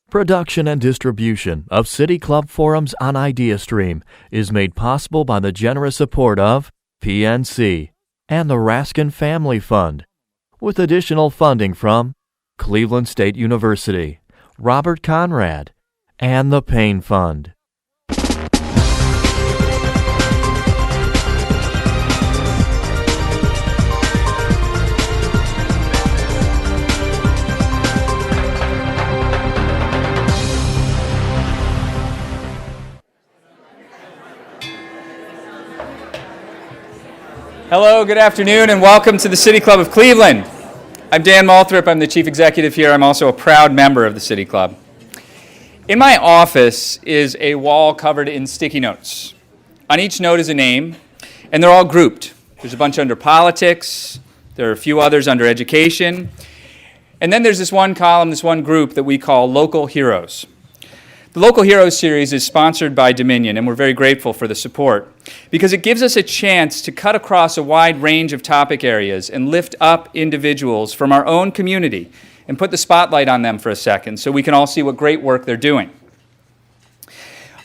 Production and distribution of City Club forums on IdeaStream is made possible by the generous support of PNC and the Raskin Family Fund, with additional funding from Cleveland State University, Robert Conrad, and the Payne Fund. Hello, good afternoon, and welcome to the City Club of Cleveland. I'm Dan Malthrop. I'm the chief executive here. I'm also a proud member of the City Club. In my office is a wall covered in sticky notes. On each note is a name, and they're all grouped. There's a bunch under politics, there are a few others under education, and then there's this one column, this one group that we call Local Heroes. The Local Heroes series is sponsored by Dominion, and we're very grateful for the support because it gives us a chance to cut across a wide range of topic areas and lift up individuals from our own community and put the spotlight on them for a second so we can all see what great work they're doing.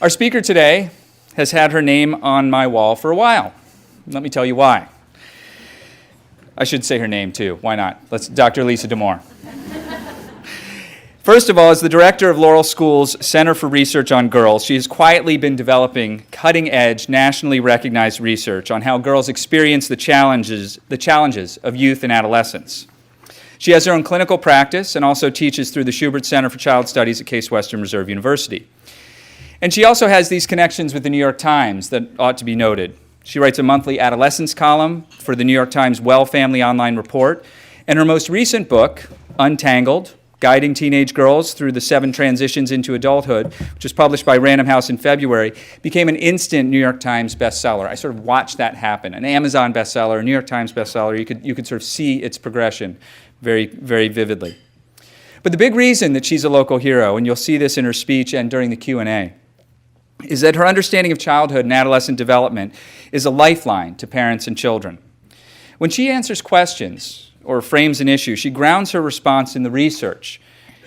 Our speaker today has had her name on my wall for a while. Let me tell you why. I should say her name too. Why not? Dr. Lisa Damour. First of all, as the director of Laurel School's Center for Research on Girls, she has quietly been developing cutting-edge, nationally recognized research on how girls experience the challenges of youth and adolescence. She has her own clinical practice and also teaches through the Schubert Center for Child Studies at Case Western Reserve University. And she also has these connections with the New York Times that ought to be noted. She writes a monthly adolescence column for the New York Times Well Family Online Report, and her most recent book, Untangled, Guiding Teenage Girls Through the 7 Transitions into Adulthood, which was published by Random House in February, became an instant New York Times bestseller. I sort of watched that happen. An Amazon bestseller, a New York Times bestseller, you could sort of see its progression very, very vividly. But the big reason that she's a local hero, and you'll see this in her speech and during the Q&A, is that her understanding of childhood and adolescent development is a lifeline to parents and children. When she answers questions or frames an issue, she grounds her response in the research,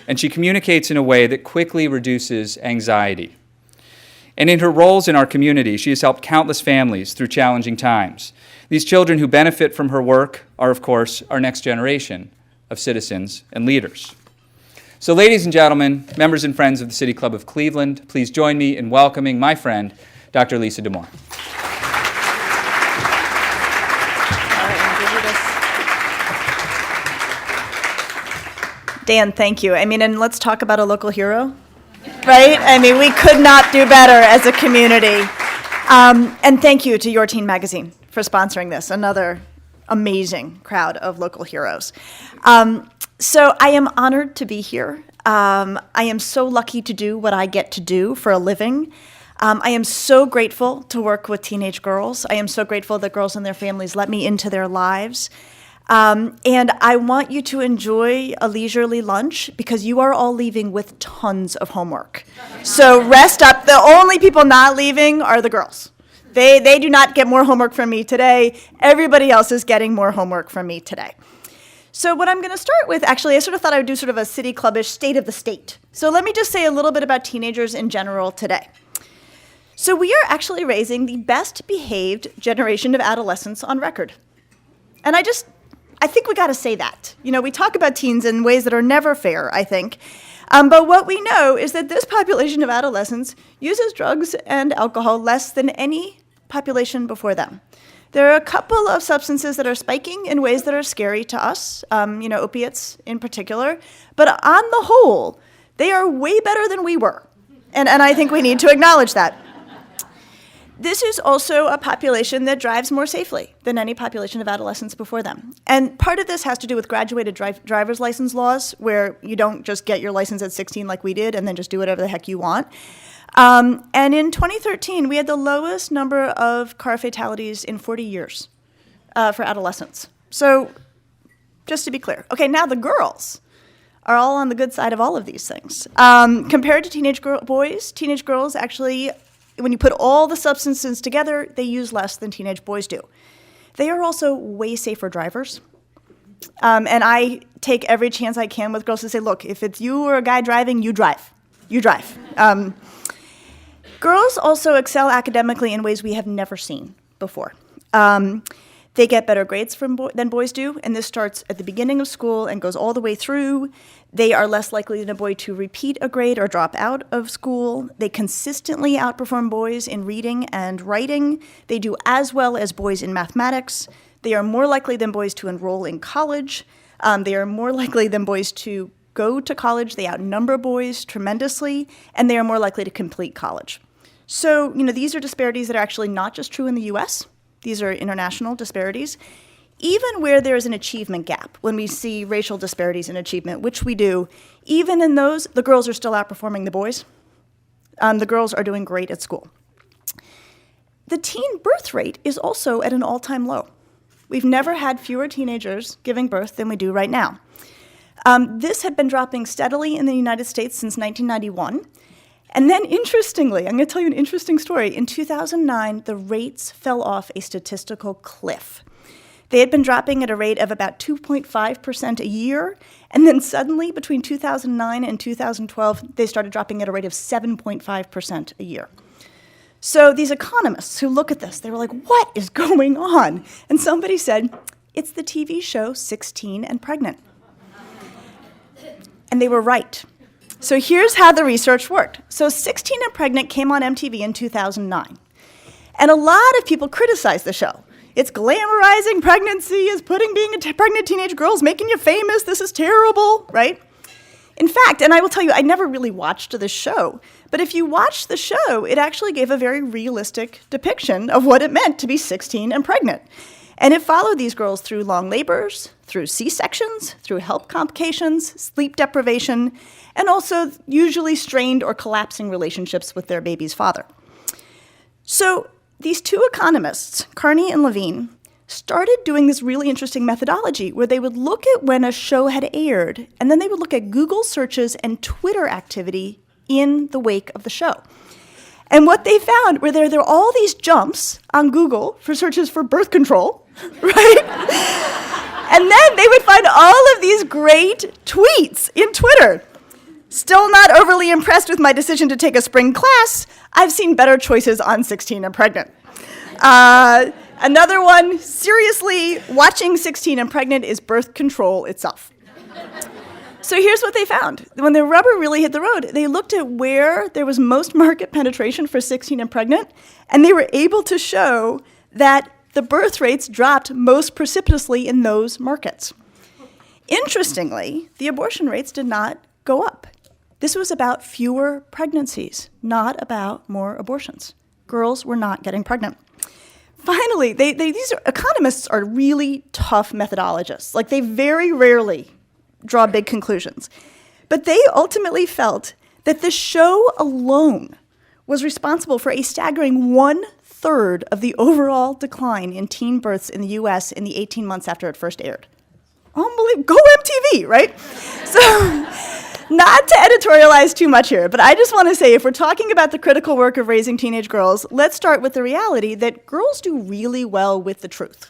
and she communicates in a way that quickly reduces anxiety. And in her roles in our community, she has helped countless families through challenging times. These children who benefit from her work are, of course, our next generation of citizens and leaders. So, ladies and gentlemen, members and friends of the City Club of Cleveland, please join me in welcoming my friend, Dr. Lisa Damour. Dan, thank you. And let's talk about a local hero, right? We could not do better as a community. And thank you to Your Teen Magazine for sponsoring this, another amazing crowd of local heroes. So I am honored to be here. I am so lucky to do what I get to do for a living. I am so grateful to work with teenage girls. I am so grateful that girls and their families let me into their lives. And I want you to enjoy a leisurely lunch because you are all leaving with tons of homework. So rest up. The only people not leaving are the girls. They do not get more homework from me today. Everybody else is getting more homework from me today. So what I'm going to start with, actually, I sort of thought I would do sort of a city clubbish state of the state. So let me just say a little bit about teenagers in general today. So we are actually raising the best behaved generation of adolescents on record. And I think we got to say that. We talk about teens in ways that are never fair, I think. But what we know is that this population of adolescents uses drugs and alcohol less than any population before them. There are a couple of substances that are spiking in ways that are scary to us, opiates in particular. But on the whole, they are way better than we were. And I think we need to acknowledge that. This is also a population that drives more safely than any population of adolescents before them. And part of this has to do with graduated driver's license laws, where you don't just get your license at 16 like we did and then just do whatever the heck you want. And in 2013, we had the lowest number of car fatalities in 40 years for adolescents. So just to be clear. Okay, now the girls are all on the good side of all of these things. Compared to teenage girls actually, when you put all the substances together, they use less than teenage boys do. They are also way safer drivers. And I take every chance I can with girls to say, look, if it's you or a guy driving, you drive. You drive. Girls also excel academically in ways we have never seen before. They get better grades than boys do, and this starts at the beginning of school and goes all the way through. They are less likely than a boy to repeat a grade or drop out of school. They consistently outperform boys in reading and writing. They do as well as boys in mathematics. They are more likely than boys to enroll in college. They are more likely than boys to go to college. They outnumber boys tremendously, and they are more likely to complete college. So, these are disparities that are actually not just true in the US. These are international disparities. Even where there is an achievement gap, when we see racial disparities in achievement, which we do, even in those, the girls are still outperforming the boys. The girls are doing great at school. The teen birth rate is also at an all-time low. We've never had fewer teenagers giving birth than we do right now. This had been dropping steadily in the United States since 1991. And then, interestingly, I'm going to tell you an interesting story. In 2009, the rates fell off a statistical cliff. They had been dropping at a rate of about 2.5% a year, and then suddenly, between 2009 and 2012, they started dropping at a rate of 7.5% a year. So these economists who look at this, they were like, what is going on? And somebody said, it's the TV show 16 and Pregnant. And they were right. So here's how the research worked. So 16 and Pregnant came on MTV in 2009. And a lot of people criticized the show. It's glamorizing pregnancy, it's putting being a pregnant teenage girl is making you famous, this is terrible, right? In fact, and I will tell you, I never really watched this show, but if you watch the show, it actually gave a very realistic depiction of what it meant to be 16 and pregnant. And it followed these girls through long labors, through C-sections, through health complications, sleep deprivation, and also usually strained or collapsing relationships with their baby's father. So these two economists, Carney and Levine, started doing this really interesting methodology where they would look at when a show had aired, and then they would look at Google searches and Twitter activity in the wake of the show. And what they found were there were all these jumps on Google for searches for birth control, right? And then they would find all of these great tweets in Twitter. Still not overly impressed with my decision to take a spring class. I've seen better choices on 16 and Pregnant. Another one, seriously, watching 16 and Pregnant is birth control itself. So here's what they found. When the rubber really hit the road, they looked at where there was most market penetration for 16 and Pregnant, and they were able to show that the birth rates dropped most precipitously in those markets. Interestingly, the abortion rates did not go up. This was about fewer pregnancies, not about more abortions. Girls were not getting pregnant. Finally, these economists are really tough methodologists. Like, they very rarely draw big conclusions. But they ultimately felt that the show alone was responsible for a staggering 1/3 of the overall decline in teen births in the US in the 18 months after it first aired. Unbelievable. Go MTV, right? So, not to editorialize too much here, but I just want to say, if we're talking about the critical work of raising teenage girls, let's start with the reality that girls do really well with the truth,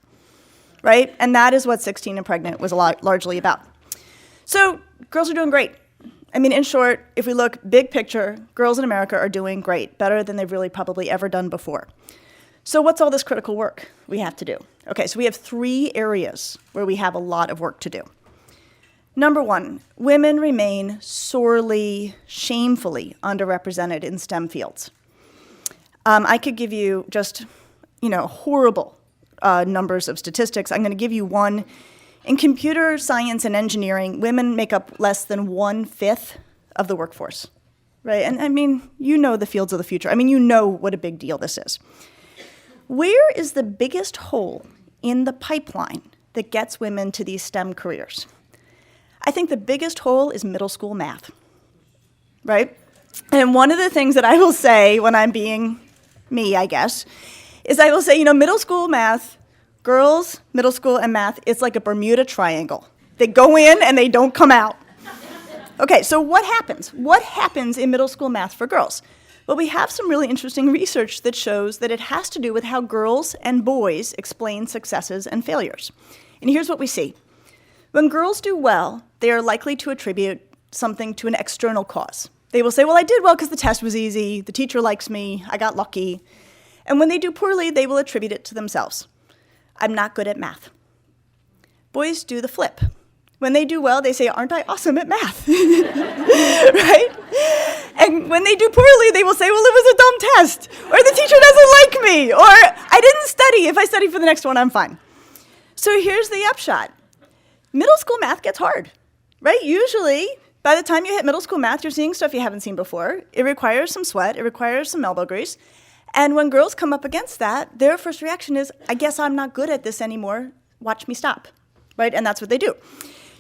right? And that is what 16 and Pregnant was largely about. So girls are doing great. I mean, in short, if we look big picture, girls in America are doing great, better than they've really probably ever done before. So what's all this critical work we have to do? Okay, so we have 3 areas where we have a lot of work to do. Number 1, women remain sorely, shamefully underrepresented in STEM fields. I could give you just, horrible numbers of statistics. I'm going to give you one. In computer science and engineering, women make up less than 1/5 of the workforce, right? And I mean, the fields of the future. I mean, what a big deal this is. Where is the biggest hole in the pipeline that gets women to these STEM careers? I think the biggest hole is middle school math, right? And one of the things that I will say when I'm being me, I guess, is I will say, middle school math, girls, middle school, and math, it's like a Bermuda Triangle. They go in and they don't come out. Okay, so what happens? What happens in middle school math for girls? Well, we have some really interesting research that shows that it has to do with how girls and boys explain successes and failures. And here's what we see. When girls do well, they are likely to attribute something to an external cause. They will say, well, I did well because the test was easy, the teacher likes me, I got lucky. And when they do poorly, they will attribute it to themselves. I'm not good at math. Boys do the flip. When they do well, they say, aren't I awesome at math? Right? And when they do poorly, they will say, well, it was a dumb test, or the teacher doesn't like me, or I didn't study. If I study for the next one, I'm fine. So here's the upshot. Middle school math gets hard, right? Usually, by the time you hit middle school math, you're seeing stuff you haven't seen before. It requires some sweat. It requires some elbow grease. And when girls come up against that, their first reaction is, I guess I'm not good at this anymore. Watch me stop, right? And that's what they do.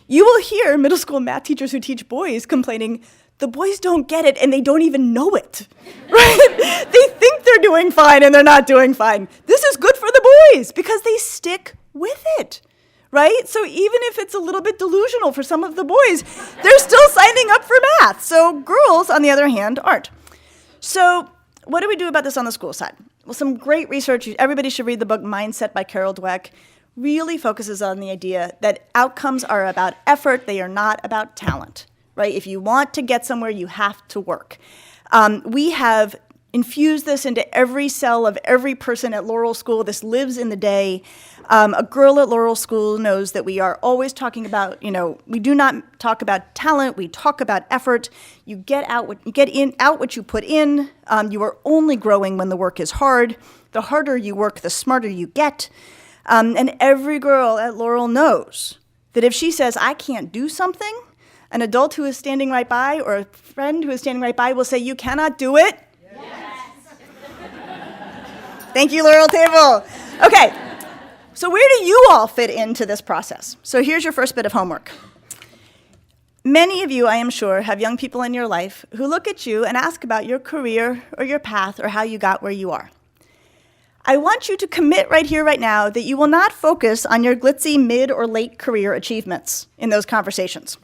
You will hear middle school math teachers who teach boys complaining, the boys don't get it and they don't even know it, right? They think they're doing fine and they're not doing fine. This is good for the boys because they stick with it, right? So even if it's a little bit delusional for some of the boys, they're still signing up for math. So girls, on the other hand, aren't. So what do we do about this on the school side? Well, some great research. Everybody should read the book Mindset by Carol Dweck. Really focuses on the idea that outcomes are about effort. They are not about talent, right? If you want to get somewhere, you have to work. We have infused this into every cell of every person at Laurel School. This lives in the day. A girl at Laurel School knows that we are always talking about, we do not talk about talent. We talk about effort. You get out what you put in. You are only growing when the work is hard. The harder you work, the smarter you get. And every girl at Laurel knows that if she says, I can't do something, an adult who is standing right by or a friend who is standing right by will say, you cannot do it? Yes. Thank you, Laurel Table. Okay, so where do you all fit into this process? So here's your first bit of homework. Many of you, I am sure, have young people in your life who look at you and ask about your career or your path or how you got where you are. I want you to commit right here, right now, that you will not focus on your glitzy mid or late career achievements in those conversations.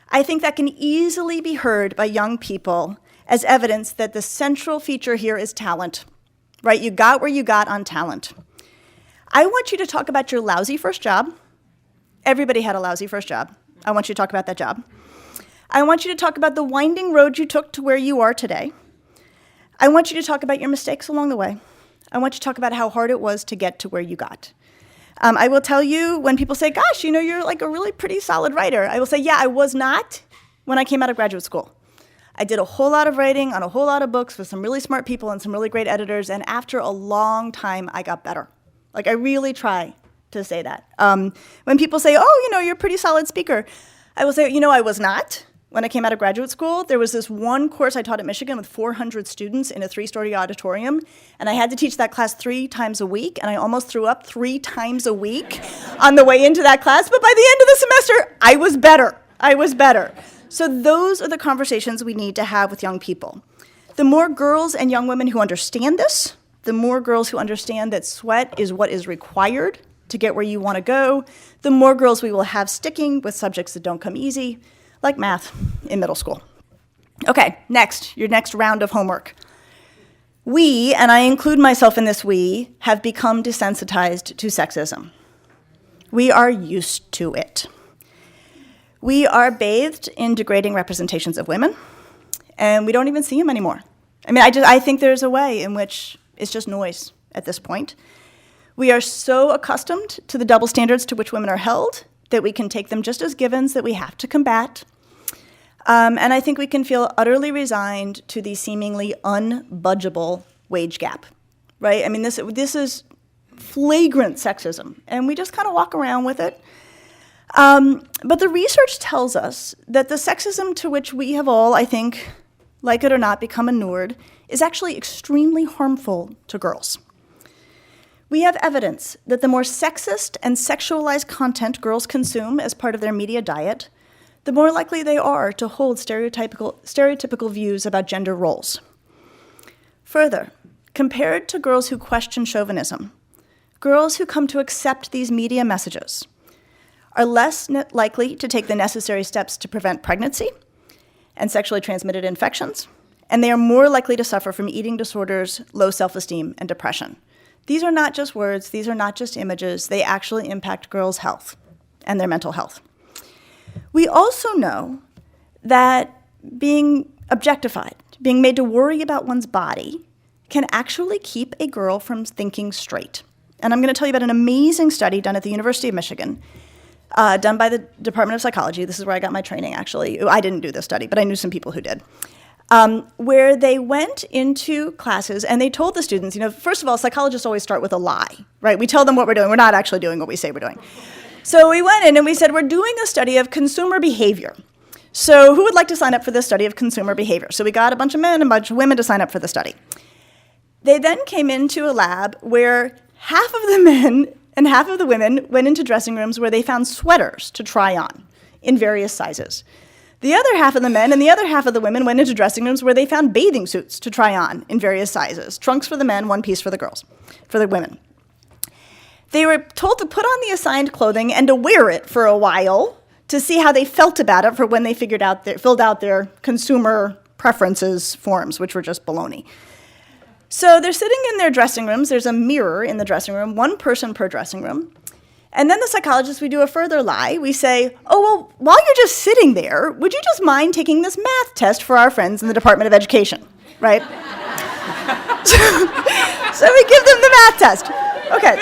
I think that can easily be heard by young people as evidence that the central feature here is talent, right? You got where you got on talent. I want you to talk about your lousy first job. Everybody had a lousy first job. I want you to talk about that job. I want you to talk about the winding road you took to where you are today. I want you to talk about your mistakes along the way. I want you to talk about how hard it was to get to where you got. I will tell you when people say, gosh, you're like a really pretty solid writer. I will say, yeah, I was not when I came out of graduate school. I did a whole lot of writing on a whole lot of books with some really smart people and some really great editors. And after a long time, I got better. Like I really try to say that. When people say, oh, you're a pretty solid speaker, I will say, I was not. When I came out of graduate school, there was this one course I taught at Michigan with 400 students in a 3-story auditorium, and I had to teach that class 3 times a week, and I almost threw up 3 times a week on the way into that class, but by the end of the semester, I was better. So those are the conversations we need to have with young people. The more girls and young women who understand this, the more girls who understand that sweat is what is required to get where you want to go, the more girls we will have sticking with subjects that don't come easy, like math in middle school. Okay, next, your next round of homework. We, and I include myself in this we, have become desensitized to sexism. We are used to it. We are bathed in degrading representations of women, and we don't even see them anymore. I think there's a way in which it's just noise at this point. We are so accustomed to the double standards to which women are held that we can take them just as givens that we have to combat. And I think we can feel utterly resigned to the seemingly unbudgeable wage gap, right? This is flagrant sexism, and we just kind of walk around with it. But the research tells us that the sexism to which we have all, I think, like it or not, become inured, is actually extremely harmful to girls. We have evidence that the more sexist and sexualized content girls consume as part of their media diet, the more likely they are to hold stereotypical views about gender roles. Further, compared to girls who question chauvinism, girls who come to accept these media messages are less likely to take the necessary steps to prevent pregnancy and sexually transmitted infections, and they are more likely to suffer from eating disorders, low self-esteem, and depression. These are not just words, these are not just images, they actually impact girls' health and their mental health. We also know that being objectified, being made to worry about one's body, can actually keep a girl from thinking straight. And I'm going to tell you about an amazing study done at the University of Michigan, done by the Department of Psychology. This is where I got my training, actually. I didn't do this study, but I knew some people who did. Where they went into classes and they told the students, first of all, psychologists always start with a lie, right? We tell them what we're doing. We're not actually doing what we say we're doing. So we went in and we said, we're doing a study of consumer behavior. So who would like to sign up for this study of consumer behavior? So we got a bunch of men and a bunch of women to sign up for the study. They then came into a lab where half of the men and half of the women went into dressing rooms where they found sweaters to try on in various sizes. The other half of the men and the other half of the women went into dressing rooms where they found bathing suits to try on in various sizes. Trunks for the men, one piece for the girls, for the women. They were told to put on the assigned clothing and to wear it for a while to see how they felt about it for when they filled out their consumer preferences forms, which were just baloney. So they're sitting in their dressing rooms. There's a mirror in the dressing room, one person per dressing room. And then the psychologists, we do a further lie. We say, oh, well, while you're just sitting there, would you just mind taking this math test for our friends in the Department of Education, right? so we give them the math test. Okay.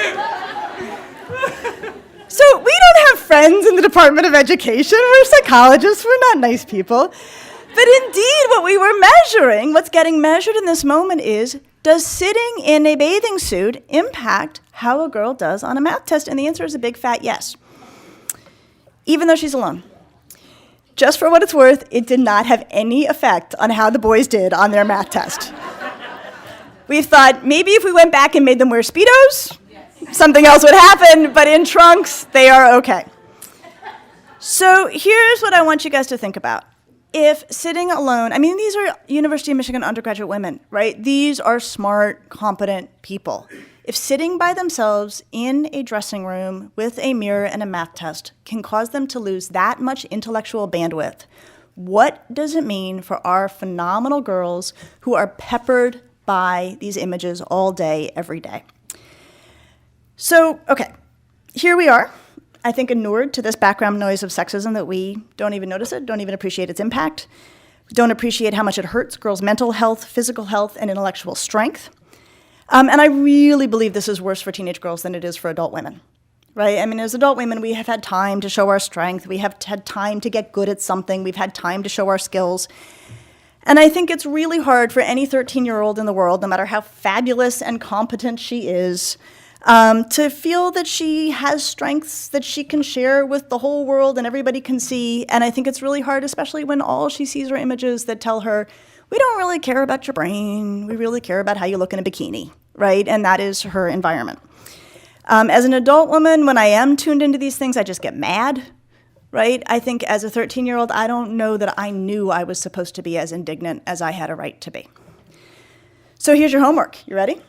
So we don't have friends in the Department of Education. We're psychologists. We're not nice people. But indeed, what we were measuring, what's getting measured in this moment is, does sitting in a bathing suit impact how a girl does on a math test? And the answer is a big fat yes, even though she's alone. Just for what it's worth, it did not have any effect on how the boys did on their math test. We thought maybe if we went back and made them wear Speedos, something else would happen, but in trunks, they are okay. So here's what I want you guys to think about. If sitting alone, these are University of Michigan undergraduate women, right? These are smart, competent people. If sitting by themselves in a dressing room with a mirror and a math test can cause them to lose that much intellectual bandwidth, what does it mean for our phenomenal girls who are peppered by these images all day, every day? So, okay, here we are. I think inured to this background noise of sexism that we don't even notice it, don't even appreciate its impact, don't appreciate how much it hurts girls' mental health, physical health, and intellectual strength. And I really believe this is worse for teenage girls than it is for adult women, right? As adult women, we have had time to show our strength. We have had time to get good at something. We've had time to show our skills. And I think it's really hard for any 13-year-old in the world, no matter how fabulous and competent she is, to feel that she has strengths that she can share with the whole world and everybody can see. And I think it's really hard, especially when all she sees are images that tell her, we don't really care about your brain. We really care about how you look in a bikini, right? And that is her environment. As an adult woman, when I am tuned into these things, I just get mad, right? I think as a 13-year-old, I don't know that I knew I was supposed to be as indignant as I had a right to be. So here's your homework. You ready?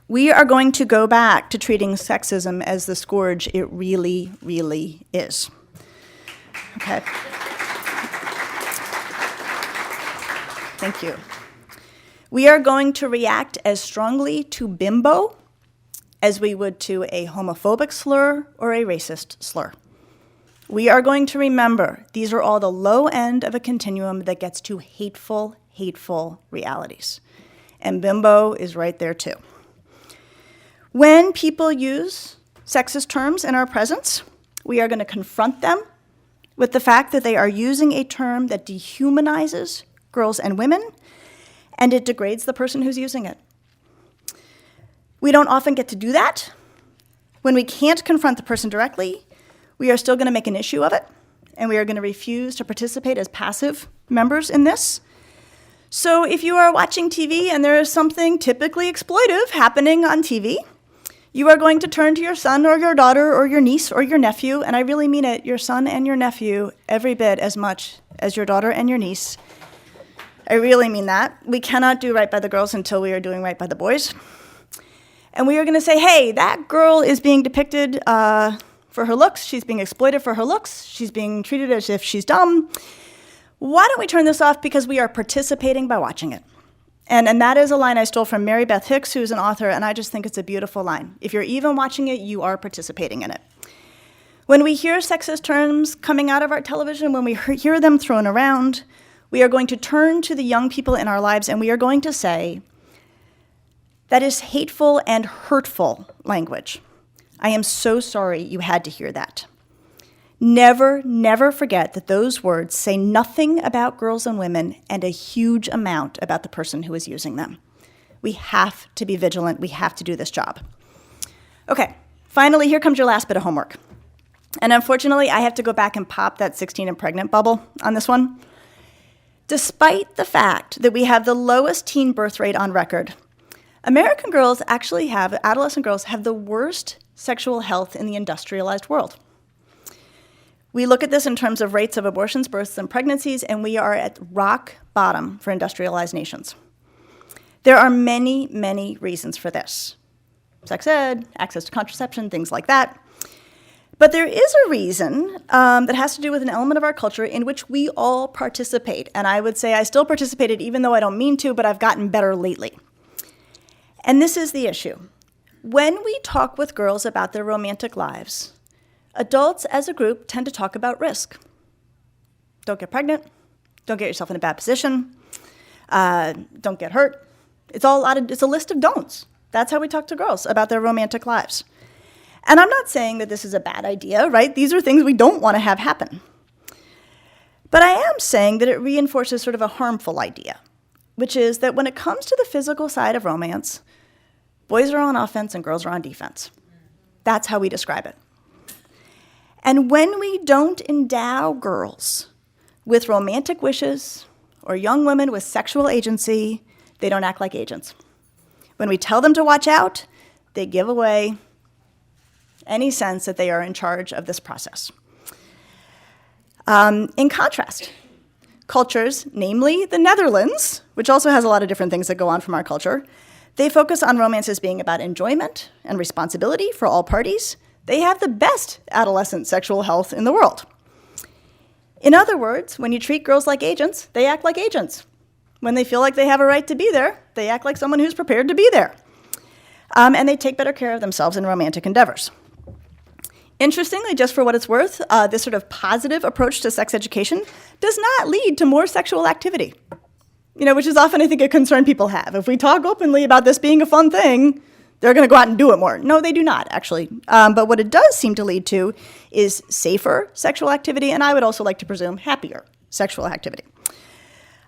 We are going to go back to treating sexism as the scourge it really, really is. Okay. Thank you. We are going to react as strongly to bimbo as we would to a homophobic slur or a racist slur. We are going to remember these are all the low end of a continuum that gets to hateful, hateful realities. And bimbo is right there too. When people use sexist terms in our presence, we are going to confront them with the fact that they are using a term that dehumanizes girls and women, and it degrades the person who's using it. We don't often get to do that. When we can't confront the person directly, we are still going to make an issue of it, and we are going to refuse to participate as passive members in this. So if you are watching TV and there is something typically exploitive happening on TV, you are going to turn to your son or your daughter or your niece or your nephew, and I really mean it, your son and your nephew, every bit as much as your daughter and your niece. I really mean that. We cannot do right by the girls until we are doing right by the boys. And we are going to say, hey, that girl is being depicted for her looks. She's being exploited for her looks. She's being treated as if she's dumb. Why don't we turn this off because we are participating by watching it? And that is a line I stole from Mary Beth Hicks, who's an author, and I just think it's a beautiful line. If you're even watching it, you are participating in it. When we hear sexist terms coming out of our television, when we hear them thrown around, We are going to turn to the young people in our lives and we are going to say, that is hateful and hurtful language. I am so sorry you had to hear that. Never, never forget that those words say nothing about girls and women and a huge amount about the person who is using them. We have to be vigilant. We have to do this job. Okay, finally, here comes your last bit of homework. And unfortunately, I have to go back and pop that 16 and pregnant bubble on this one. Despite the fact that we have the lowest teen birth rate on record, American girls actually have, adolescent girls have the worst sexual health in the industrialized world. We look at this in terms of rates of abortions, births, and pregnancies, and we are at rock bottom for industrialized nations. There are many, many reasons for this. Sex ed, access to contraception, things like that. But there is a reason that has to do with an element of our culture in which we all participate. And I would say I still participated even though I don't mean to, but I've gotten better lately. And this is the issue. When we talk with girls about their romantic lives, adults as a group tend to talk about risk. Don't get pregnant. Don't get yourself in a bad position. Don't get hurt. It's a list of don'ts. That's how we talk to girls about their romantic lives. And I'm not saying that this is a bad idea, right? These are things we don't want to have happen. But I am saying that it reinforces sort of a harmful idea, which is that when it comes to the physical side of romance, boys are on offense and girls are on defense. That's how we describe it. And when we don't endow girls with romantic wishes or young women with sexual agency, they don't act like agents. When we tell them to watch out, they give away any sense that they are in charge of this process. In contrast, cultures, namely the Netherlands, which also has a lot of different things that go on from our culture, they focus on romance as being about enjoyment and responsibility for all parties. They have the best adolescent sexual health in the world. In other words, when you treat girls like agents, they act like agents. When they feel like they have a right to be there, they act like someone who's prepared to be there. And they take better care of themselves in romantic endeavors. Interestingly, just for what it's worth, this sort of positive approach to sex education does not lead to more sexual activity, which is often, I think, a concern people have. If we talk openly about this being a fun thing, they're going to go out and do it more. No, they do not, actually. But what it does seem to lead to is safer sexual activity, and I would also like to presume happier sexual activity.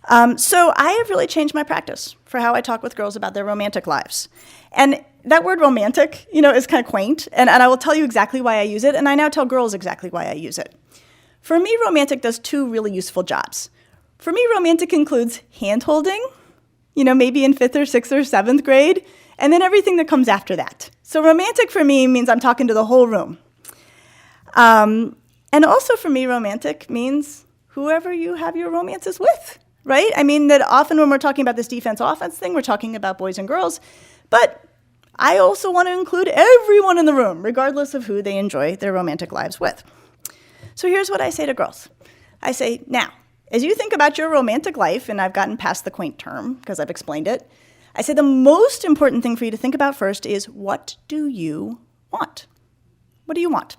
So I have really changed my practice for how I talk with girls about their romantic lives. And that word romantic, is kind of quaint, and I will tell you exactly why I use it, and I now tell girls exactly why I use it. For me, romantic does two really useful jobs. For me, romantic includes hand-holding, maybe in 5th or 6th or 7th grade, and then everything that comes after that. So romantic for me means I'm talking to the whole room. And also for me, romantic means whoever you have your romances with, right? I mean that often when we're talking about this defense-offense thing, we're talking about boys and girls, but I also want to include everyone in the room, regardless of who they enjoy their romantic lives with. So here's what I say to girls. I say, now, as you think about your romantic life, and I've gotten past the quaint term because I've explained it, I say the most important thing for you to think about first is, what do you want? What do you want?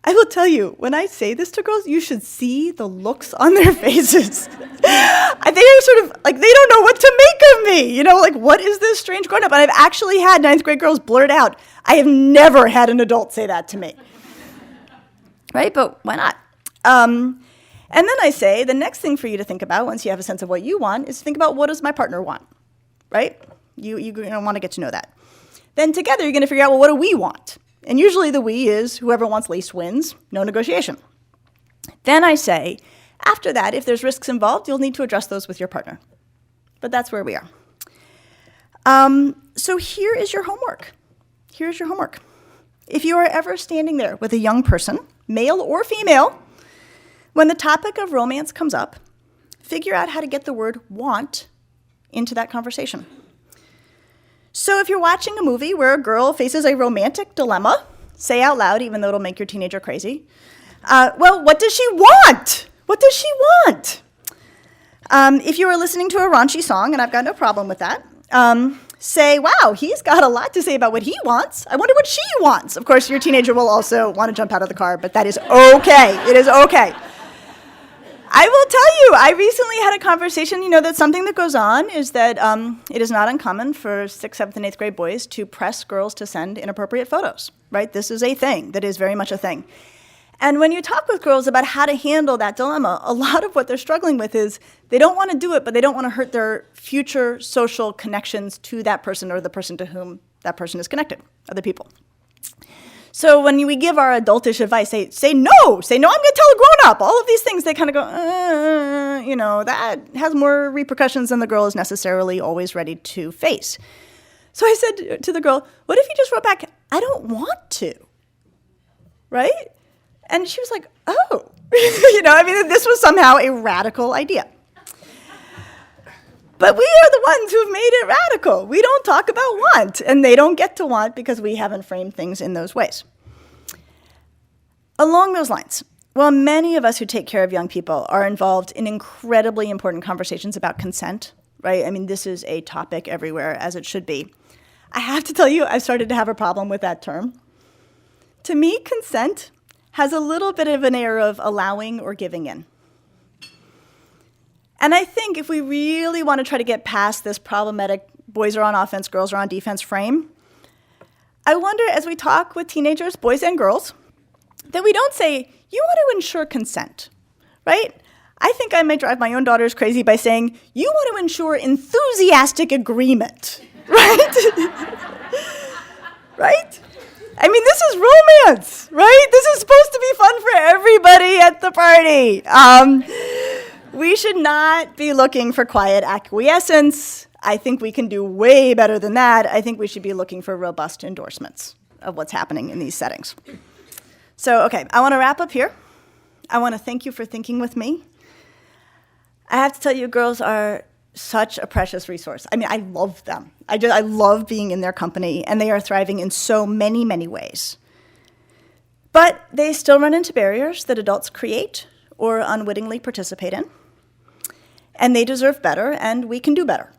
I will tell you, when I say this to girls, you should see the looks on their faces. They are sort of, they don't know what to make of me. What is this strange grown-up? And I've actually had 9th grade girls blurt out, I have never had an adult say that to me. Right? But why not? And then I say, the next thing for you to think about, once you have a sense of what you want, is think about, what does my partner want? Right? You want to get to know that. Then together, you're going to figure out, well, what do we want? And usually the we is whoever wants least wins, no negotiation. Then I say, after that, if there's risks involved, you'll need to address those with your partner. But that's where we are. So here is your homework. Here's your homework. If you are ever standing there with a young person, male or female, when the topic of romance comes up, figure out how to get the word want into that conversation. So if you're watching a movie where a girl faces a romantic dilemma, say out loud, even though it'll make your teenager crazy, well, what does she want? What does she want? If you are listening to a raunchy song, and I've got no problem with that, say, wow, he's got a lot to say about what he wants. I wonder what she wants. Of course, your teenager will also want to jump out of the car, but that is okay. It is okay. I will tell you, I recently had a conversation, that something that goes on is that it is not uncommon for 6th, 7th, and 8th grade boys to press girls to send inappropriate photos, right? This is a thing that is very much a thing. And when you talk with girls about how to handle that dilemma, a lot of what they're struggling with is they don't want to do it, but they don't want to hurt their future social connections to that person or the person to whom that person is connected, other people. So when we give our adultish advice, say no, I'm going to tell a grown-up, all of these things, they kind of go, that has more repercussions than the girl is necessarily always ready to face. So I said to the girl, what if you just wrote back, I don't want to, right? And she was like, oh, this was somehow a radical idea. But we are the ones who have made it radical. We don't talk about want, and they don't get to want because we haven't framed things in those ways. Along those lines, while many of us who take care of young people are involved in incredibly important conversations about consent, right? This is a topic everywhere, as it should be. I have to tell you, I've started to have a problem with that term. To me, consent has a little bit of an air of allowing or giving in. And I think if we really want to try to get past this problematic boys are on offense, girls are on defense frame, I wonder as we talk with teenagers, boys and girls, that we don't say, you want to ensure consent, right? I think I might drive my own daughters crazy by saying, you want to ensure enthusiastic agreement, right? Right? This is romance, right? This is supposed to be fun for everybody at the party. We should not be looking for quiet acquiescence. I think we can do way better than that. I think we should be looking for robust endorsements of what's happening in these settings. So, okay, I want to wrap up here. I want to thank you for thinking with me. I have to tell you, girls are such a precious resource. I love them. I love being in their company, and they are thriving in so many, many ways. But they still run into barriers that adults create or unwittingly participate in. And they deserve better, and we can do better.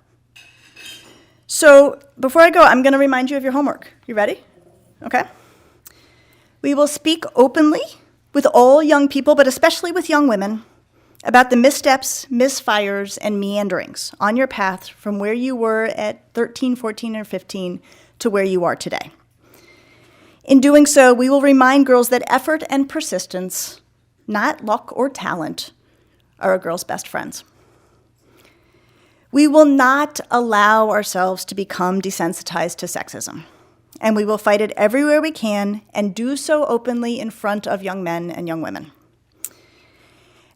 So before I go, I'm going to remind you of your homework. You ready? Okay. We will speak openly with all young people, but especially with young women, about the missteps, misfires, and meanderings on your path from where you were at 13, 14, or 15 to where you are today. In doing so, we will remind girls that effort and persistence, not luck or talent, are a girl's best friends. We will not allow ourselves to become desensitized to sexism, and we will fight it everywhere we can and do so openly in front of young men and young women.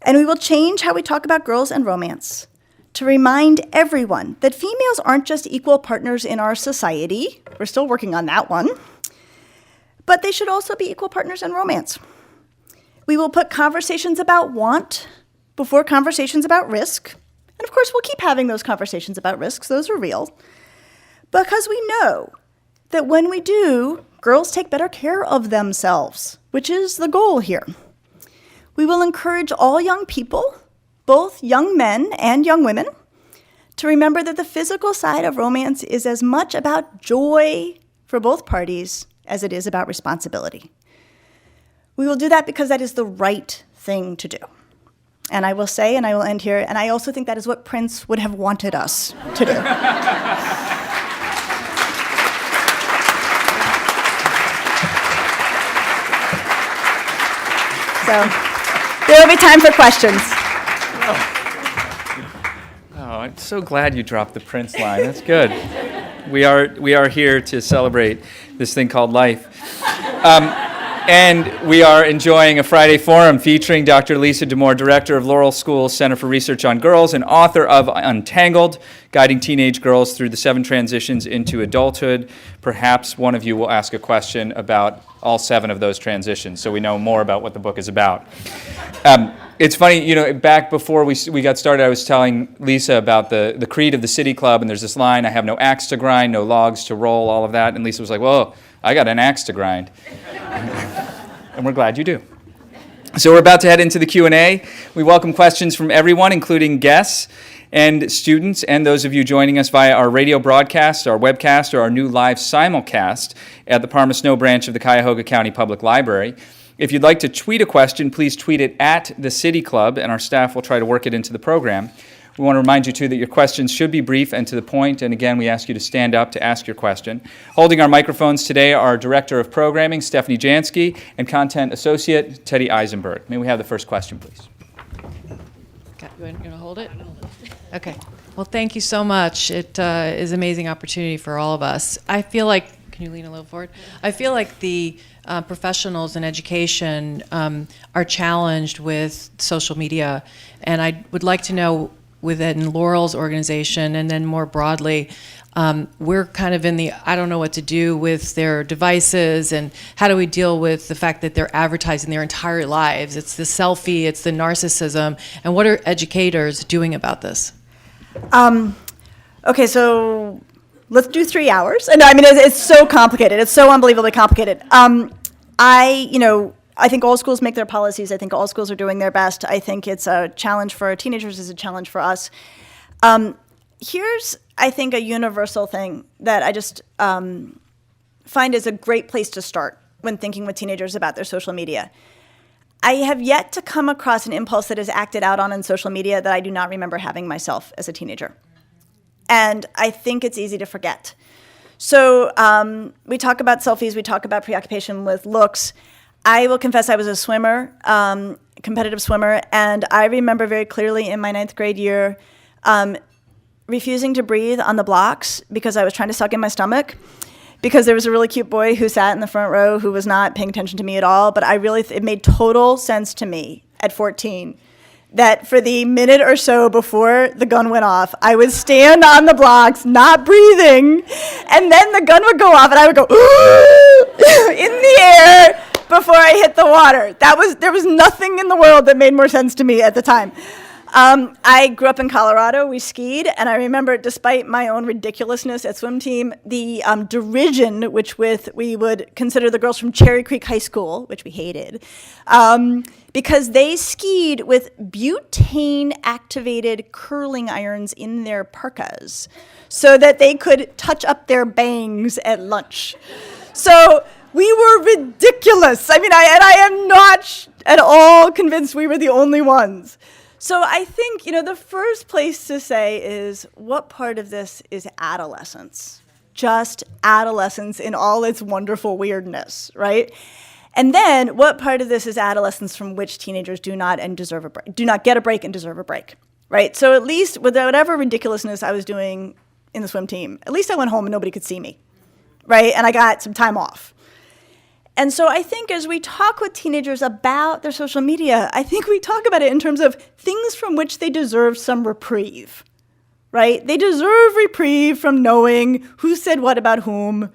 And we will change how we talk about girls and romance to remind everyone that females aren't just equal partners in our society, we're still working on that one, but they should also be equal partners in romance. We will put conversations about want before conversations about risk. And of course, we'll keep having those conversations about risks. Those are real. Because we know that when we do, girls take better care of themselves, which is the goal here. We will encourage all young people, both young men and young women, to remember that the physical side of romance is as much about joy for both parties as it is about responsibility. We will do that because that is the right thing to do. And I will say, and I will end here, and I also think that is what Prince would have wanted us to do. So there will be time for questions. Oh, I'm so glad you dropped the Prince line. That's good. We are here to celebrate this thing called life. And we are enjoying a Friday forum featuring Dr. Lisa Damour, director of Laurel School's Center for Research on Girls and author of Untangled, guiding teenage girls through the 7 transitions into adulthood. Perhaps one of you will ask a question about all 7 of those transitions, so we know more about what the book is about. It's funny, back before we got started, I was telling Lisa about the creed of the City Club, and there's this line, I have no axe to grind, no logs to roll, all of that, and Lisa was like, whoa, I got an axe to grind. And we're glad you do. So we're about to head into the Q&A. We welcome questions from everyone, including guests and students, and those of you joining us via our radio broadcast, our webcast, or our new live simulcast at the Parma Snow branch of the Cuyahoga County Public Library. If you'd like to tweet a question, please tweet it at the City Club, and our staff will try to work it into the program. We want to remind you, too, that your questions should be brief and to the point, and again, we ask you to stand up to ask your question. Holding our microphones today are Director of Programming, Stephanie Jansky, and Content Associate, Teddy Eisenberg. May we have the first question, please? Okay, you want to hold it? Okay. Well, thank you so much. It is an amazing opportunity for all of us. I feel like, can you lean a little forward? I feel like the professionals in education are challenged with social media, and I would like to know within Laurel's organization and then more broadly, we're kind of in the I don't know what to do with their devices, and how do we deal with the fact that they're advertising their entire lives? It's the selfie, it's the narcissism, and what are educators doing about this? Okay, so let's do 3 hours. And I mean, it's so complicated. It's so unbelievably complicated. I think all schools make their policies. I think all schools are doing their best. I think it's a challenge for our teenagers. It's a challenge for us. Here's, I think, a universal thing that I just find is a great place to start when thinking with teenagers about their social media. I have yet to come across an impulse that is acted out on in social media that I do not remember having myself as a teenager. And I think it's easy to forget. So we talk about selfies, we talk about preoccupation with looks. I will confess I was a swimmer, competitive swimmer, and I remember very clearly in my 9th grade year refusing to breathe on the blocks because I was trying to suck in my stomach, because there was a really cute boy who sat in the front row who was not paying attention to me at all, but it made total sense to me at 14 that for the minute or so before the gun went off, I would stand on the blocks, not breathing, and then the gun would go off and I would go in the air before I hit the water. There was nothing in the world that made more sense to me at the time. I grew up in Colorado. We skied, and I remember, despite my own ridiculousness at swim team, the derision we would consider the girls from Cherry Creek High School, which we hated, because they skied with butane-activated curling irons in their parkas so that they could touch up their bangs at lunch. So we were ridiculous. I mean, I am not at all convinced we were the only ones. So I think, the first place to say is, what part of this is adolescence? Just adolescence in all its wonderful weirdness, right? And then, what part of this is adolescence from which teenagers do not get a break and deserve a break, right? So at least with whatever ridiculousness I was doing in the swim team, at least I went home and nobody could see me, right? And I got some time off. And so I think as we talk with teenagers about their social media, I think we talk about it in terms of things from which they deserve some reprieve, right? They deserve reprieve from knowing who said what about whom,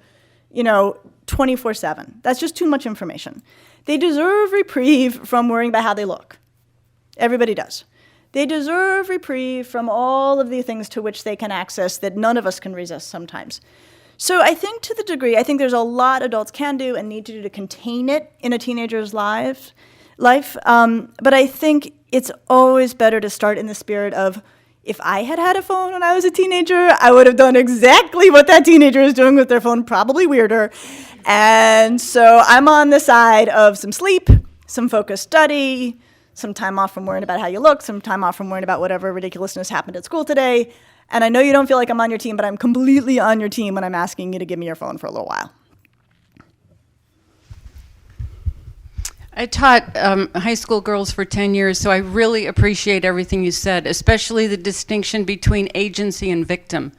24/7. That's just too much information. They deserve reprieve from worrying about how they look. Everybody does. They deserve reprieve from all of the things to which they can access that none of us can resist sometimes. So I think I think there's a lot adults can do and need to do to contain it in a teenager's life. But I think it's always better to start in the spirit of, if I had a phone when I was a teenager, I would have done exactly what that teenager is doing with their phone, probably weirder. And so I'm on the side of some sleep, some focused study, some time off from worrying about how you look, some time off from worrying about whatever ridiculousness happened at school today. And I know you don't feel like I'm on your team, but I'm completely on your team when I'm asking you to give me your phone for a little while. I taught high school girls for 10 years, so I really appreciate everything you said, especially the distinction between agency and victim.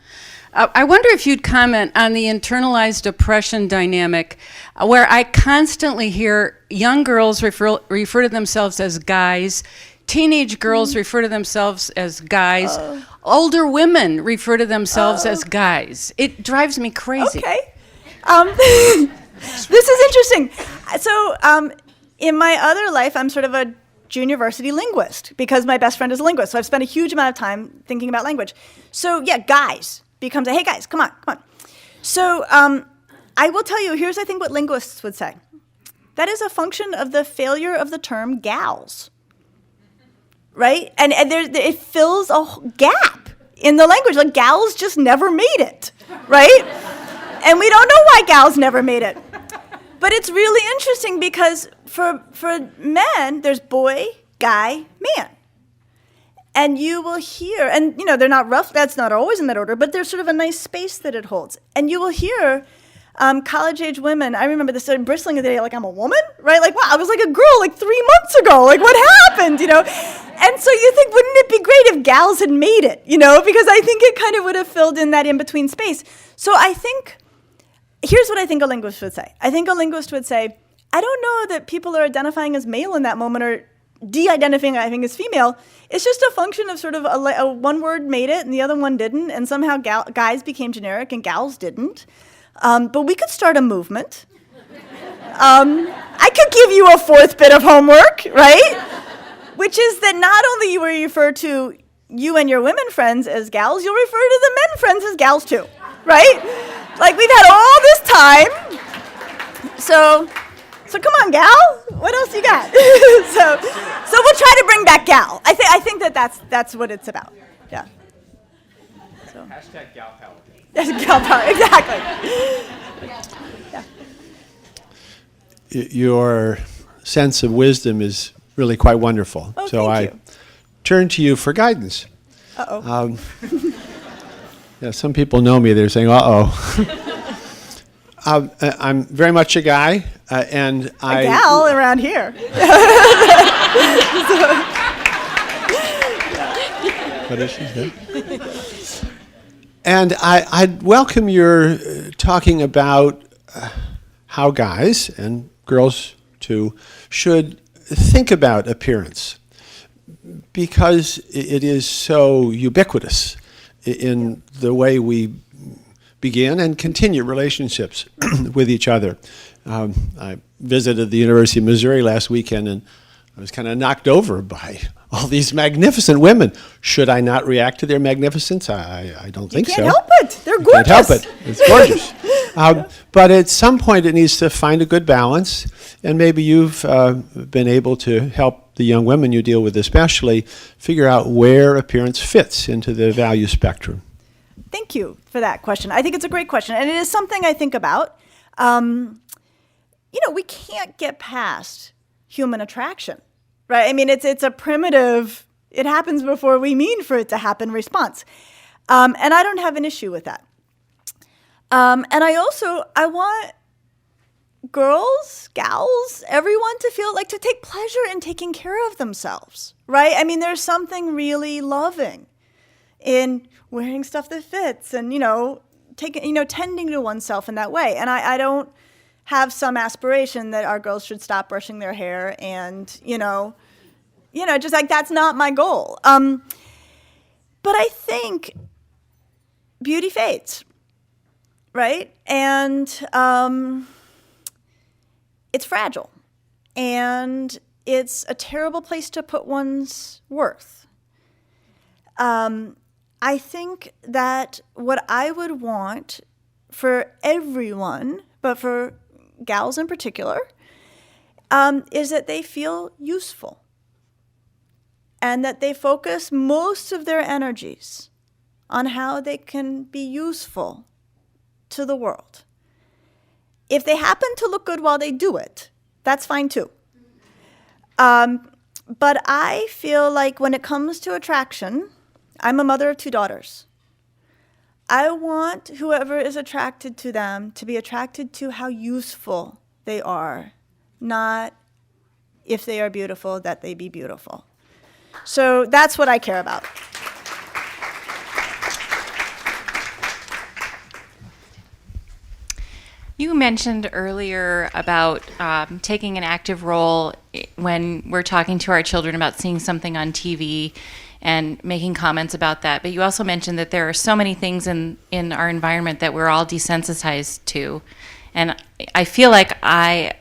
I wonder if you'd comment on the internalized oppression dynamic, where I constantly hear young girls refer to themselves as guys, teenage girls refer to themselves as guys, older women refer to themselves as guys. It drives me crazy. Okay. This is interesting. So in my other life, I'm sort of a university linguist because my best friend is a linguist. So I've spent a huge amount of time thinking about language. So yeah, guys becomes hey guys, come on. So I will tell you, here's I think what linguists would say. That is a function of the failure of the term gals. Right? And it fills a gap in the language. Like, gals just never made it, right? And we don't know why gals never made it. But it's really interesting because for men, there's boy, guy, man. And you will hear, and they're not rough, that's not always in that order, but there's sort of a nice space that it holds. And you will hear college-age women, I remember this bristling the day, like, I'm a woman, right? Like, wow, I was like a girl like 3 months ago. Like, what happened, And so you think, wouldn't it be great if gals had made it, Because I think it kind of would have filled in that in-between space. So I think, here's what I think a linguist would say. I think a linguist would say, I don't know that people are identifying as male in that moment or de-identifying, I think, as female. It's just a function of sort of a one word made it and the other one didn't, and somehow guys became generic and gals didn't. But we could start a movement. I could give you a fourth bit of homework, right? Which is that not only you will refer to you and your women friends as gals, you'll refer to the men friends as gals too, right? Like, we've had all this time. So come on, gal. What else you got? so we'll try to bring back gal. I think that's what it's about. Yeah. So. Hashtag gal power. Gal power, exactly. Yeah. Your sense of wisdom is really quite wonderful. Oh, so thank I you. turn to you for guidance. Uh-oh. Yeah, some people know me. They're saying, uh-oh. I'm very much a guy, and A gal around here. What does she say? And I'd welcome your talking about how guys and girls too should think about appearance, because it is so ubiquitous in the way we begin and continue relationships with each other. I visited the University of Missouri last weekend, and I was kind of knocked over by all these magnificent women. Should I not react to their magnificence? I don't think so. You can't help it. They're gorgeous. Can't help it. It's gorgeous. But at some point, it needs to find a good balance, and maybe you've been able to help the young women you deal with especially figure out where appearance fits into the value spectrum. Thank you for that question. I think it's a great question, and it is something I think about. We can't get past human attraction, right? I mean, it's a primitive, it happens before we mean for it to happen response. And I don't have an issue with that. And I want girls, gals, everyone to feel like to take pleasure in taking care of themselves, right? I mean, there's something really loving in wearing stuff that fits and, tending to oneself in that way. And I don't have some aspiration that our girls should stop brushing their hair and, just like that's not my goal. But I think beauty fades, right? And it's fragile. And it's a terrible place to put one's worth. I think that what I would want for everyone, but for gals in particular, is that they feel useful and that they focus most of their energies on how they can be useful to the world. If they happen to look good while they do it, that's fine too. But I feel like when it comes to attraction, I'm a mother of 2 daughters. I want whoever is attracted to them to be attracted to how useful they are, not if they are beautiful, that they be beautiful. So that's what I care about. You mentioned earlier about taking an active role when we're talking to our children about seeing something on TV and making comments about that. But you also mentioned that there are so many things in our environment that we're all desensitized to. And I feel like I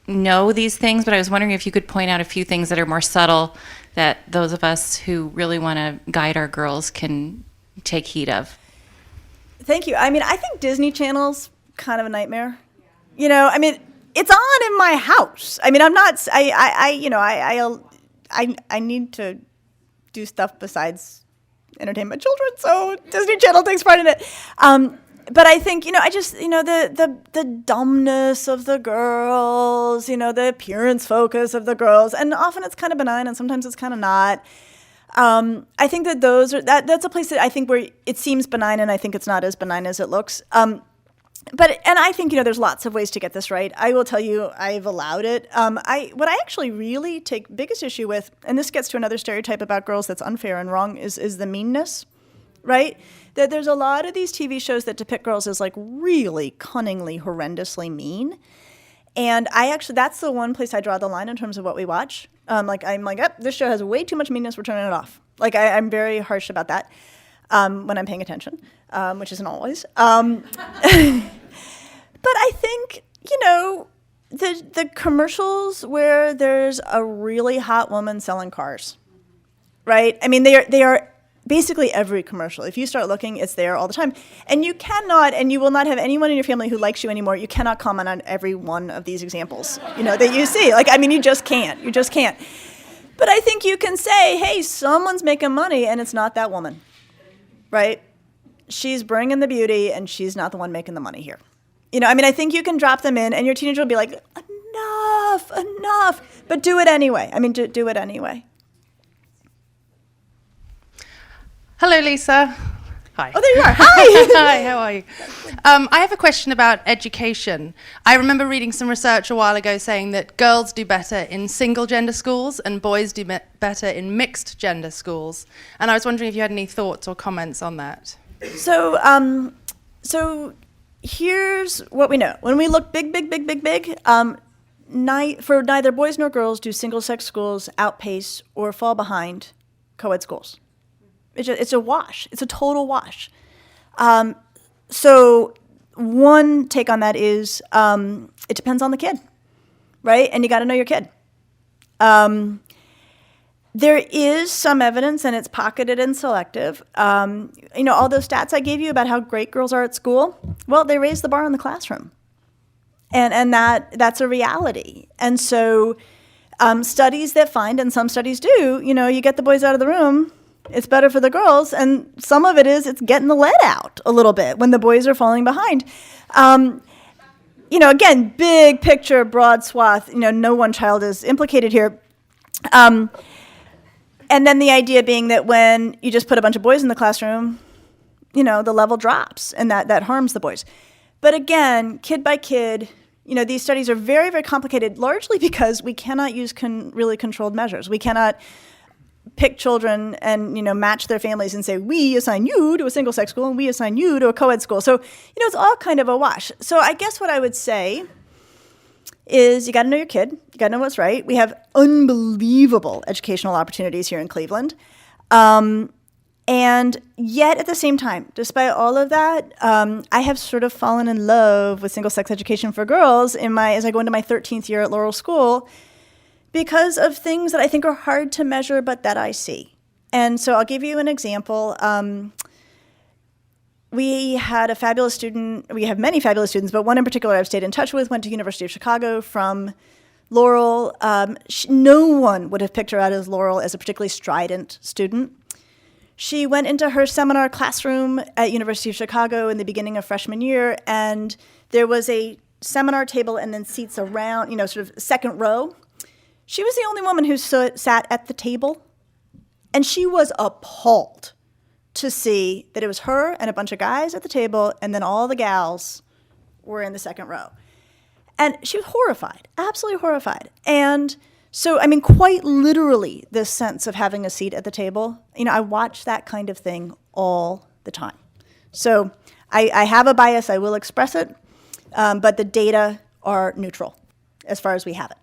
know these things, but I was wondering if you could point out a few things that are more subtle that those of us who really want to guide our girls can take heed of. Thank you. I mean, I think Disney Channel's kind of a nightmare. I mean, it's on in my house. I mean, I'm not, I need to do stuff besides entertain my children, so Disney Channel takes part in it. But I think, I just, the dumbness of the girls, the appearance focus of the girls, and often it's kind of benign and sometimes it's kind of not. I think that that's a place that I think where it seems benign and I think it's not as benign as it looks. And I think, there's lots of ways to get this right. I will tell you, I've allowed it. What I actually really take biggest issue with, and this gets to another stereotype about girls that's unfair and wrong, is the meanness, right? That there's a lot of these TV shows that depict girls as like really cunningly, horrendously mean. And that's the one place I draw the line in terms of what we watch. This show has way too much meanness, we're turning it off. I'm very harsh about that when I'm paying attention, which isn't always. But I think, the commercials where there's a really hot woman selling cars, right? I mean, they are basically every commercial. If you start looking, it's there all the time. And you cannot, and you will not have anyone in your family who likes you anymore. You cannot comment on every one of these examples, that you see. You just can't. You just can't. But I think you can say, hey, someone's making money, and it's not that woman, right? She's bringing the beauty, and she's not the one making the money here. I think you can drop them in, and your teenager will be like, enough. But do it anyway. Do it anyway. Hello, Lisa. Hi. Oh, there you are. Hi. Hi, how are you? I have a question about education. I remember reading some research a while ago saying that girls do better in single-gender schools and boys do better in mixed-gender schools. And I was wondering if you had any thoughts or comments on that. So here's what we know. When we look big, for neither boys nor girls do single-sex schools outpace or fall behind co-ed schools. It's a wash. It's a total wash. So one take on that is it depends on the kid, right? And you got to know your kid. There is some evidence, and it's pocketed and selective. All those stats I gave you about how great girls are at school, well, they raise the bar in the classroom. And that's a reality. And so studies that find, and some studies do, you get the boys out of the room, it's better for the girls, and some of it is it's getting the lead out a little bit when the boys are falling behind. Again, big picture, broad swath, no one child is implicated here. And then the idea being that when you just put a bunch of boys in the classroom, the level drops, and that harms the boys. But again, kid by kid, these studies are very, very complicated, largely because we cannot use really controlled measures. We cannot pick children and, match their families and say, we assign you to a single-sex school and we assign you to a co-ed school. So, it's all kind of a wash. So I guess what I would say is you got to know your kid. You got to know what's right. We have unbelievable educational opportunities here in Cleveland. And yet at the same time, despite all of that, I have sort of fallen in love with single-sex education for girls as I go into my 13th year at Laurel School, because of things that I think are hard to measure, but that I see. And so I'll give you an example. We had a fabulous student. We have many fabulous students, but one in particular I've stayed in touch with, went to University of Chicago from Laurel. No one would have picked her out as Laurel as a particularly strident student. She went into her seminar classroom at University of Chicago in the beginning of freshman year, and there was a seminar table and then seats around, sort of second row. She was the only woman who sat at the table, and she was appalled to see that it was her and a bunch of guys at the table, and then all the gals were in the second row. And she was horrified, absolutely horrified. And so, quite literally, this sense of having a seat at the table, I watch that kind of thing all the time. So I have a bias, I will express it, but the data are neutral as far as we have it.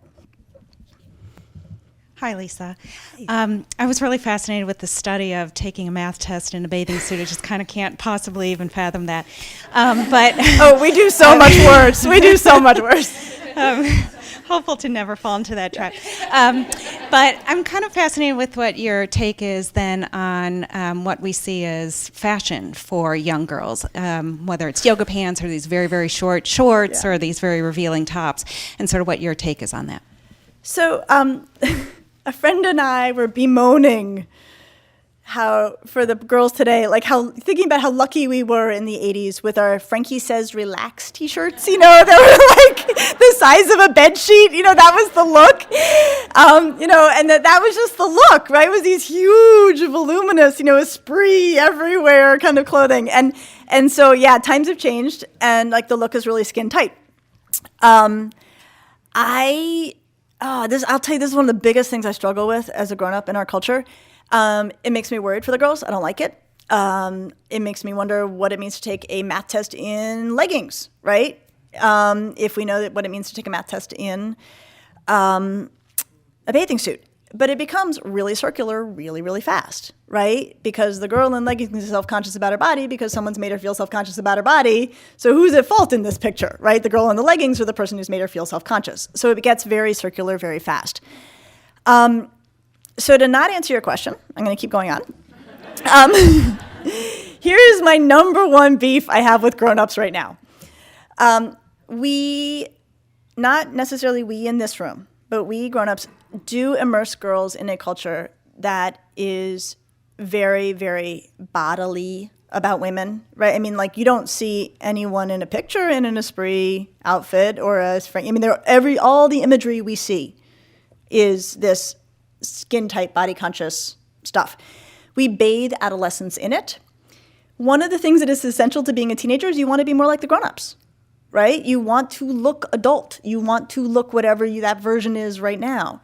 Hi, Lisa. I was really fascinated with the study of taking a math test in a bathing suit. I just kind of can't possibly even fathom that. But we do so much worse. We do so much worse. Hopeful to never fall into that trap. But I'm kind of fascinated with what your take is then on what we see as fashion for young girls, whether it's yoga pants or these very, very short shorts or these very revealing tops, and sort of what your take is on that. So a friend and I were bemoaning how for the girls today, like how thinking about how lucky we were in the 80s with our Frankie Says Relax t-shirts, you know, that were like the size of a bed sheet, you know, that was the look, you know, and that was just the look, right? It was these huge, voluminous, you know, Esprit everywhere kind of clothing. And so, yeah, times have changed, and like the look is really skin tight. I'll tell you, this is one of the biggest things I struggle with as a grown-up in our culture. It makes me worried for the girls. I don't like it. It makes me wonder what it means to take a math test in leggings, right? If we know what it means to take a math test in a bathing suit. But it becomes really circular really, really fast, right? Because the girl in leggings is self-conscious about her body because someone's made her feel self-conscious about her body. So who's at fault in this picture, right? The girl in the leggings or the person who's made her feel self-conscious. So it gets very circular very fast. So to not answer your question, I'm going to keep going on. Here is my number one beef I have with grown-ups right now. We, not necessarily we in this room, but we grown-ups do immerse girls in a culture that is very, very bodily about women, right? I mean, like, you don't see anyone in a picture in an Esprit outfit or a, I mean, all the imagery we see is this skin-tight, body-conscious stuff. We bathe adolescence in it. One of the things that is essential to being a teenager is you want to be more like the grown-ups, right? You want to look adult. You want to look whatever that version is right now.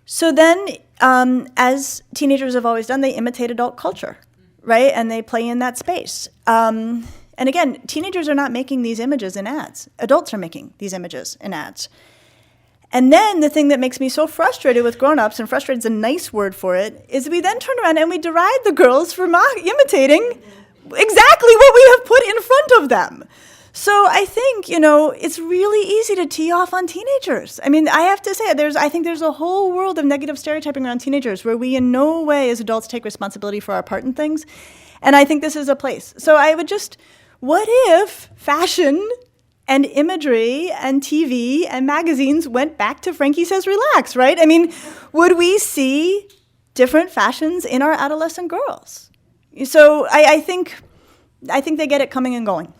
So then, as teenagers have always done, they imitate adult culture, right? And they play in that space. And again, teenagers are not making these images in ads. Adults are making these images in ads. And then the thing that makes me so frustrated with grown-ups, and frustrated is a nice word for it, is we then turn around and we deride the girls for imitating exactly what we have put in front of them. So I think, you know, it's really easy to tee off on teenagers. I mean, I have to say, I think there's a whole world of negative stereotyping around teenagers where we in no way as adults take responsibility for our part in things. And I think this is a place. So I would what if fashion and imagery and TV and magazines went back to Frankie Says Relax, right? I mean, would we see different fashions in our adolescent girls? So I think they get it coming and going.